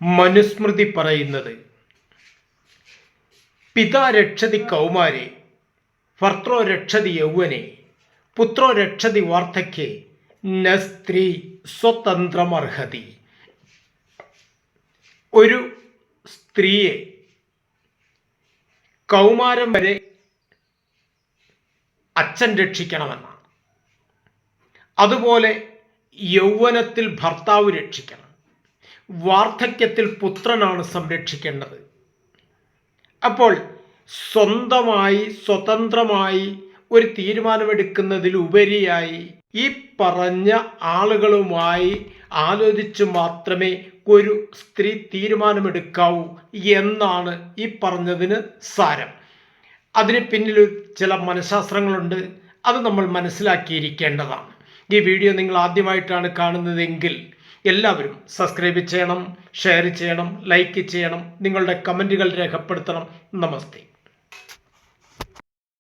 മനുസ്മൃതി പറയുന്നത്, പിതാ രക്ഷതി കൗമാരെ, ഭർത്രോ രക്ഷതി യൗവനെ, പുത്രോ രക്ഷതി വാർദ്ധക്യേ, ന സ്ത്രീ സ്വതന്ത്രമർഹതി. ഒരു സ്ത്രീയെ കൗമാരം വരെ അച്ഛൻ രക്ഷിക്കണമെന്നാണ്. അതുപോലെ യൗവനത്തിൽ ഭർത്താവ് രക്ഷിക്കണം, വാർദ്ധക്യത്തിൽ പുത്രനാണ് സംരക്ഷിക്കേണ്ടത്. അപ്പോൾ സ്വതന്ത്രമായി ഒരു തീരുമാനമെടുക്കുന്നതിലുപരിയായി ഈ പറഞ്ഞ ആളുകളുമായി ആലോചിച്ച് മാത്രമേ ഒരു സ്ത്രീ തീരുമാനമെടുക്കാവൂ എന്നാണ് ഈ പറഞ്ഞതിന് സാരം. അതിന് പിന്നിൽ ചില മനഃശാസ്ത്രങ്ങളുണ്ട്, അത് നമ്മൾ മനസ്സിലാക്കിയിരിക്കേണ്ടതാണ്. ഈ വീഡിയോ നിങ്ങൾ ആദ്യമായിട്ടാണ് കാണുന്നതെങ്കിൽ എല്ലാവരും സബ്സ്ക്രൈബ് ചെയ്യണം, ഷെയർ ചെയ്യണം, ലൈക്ക് ചെയ്യണം, നിങ്ങളുടെ കമൻറ്റുകൾ രേഖപ്പെടുത്തണം. നമസ്തേ.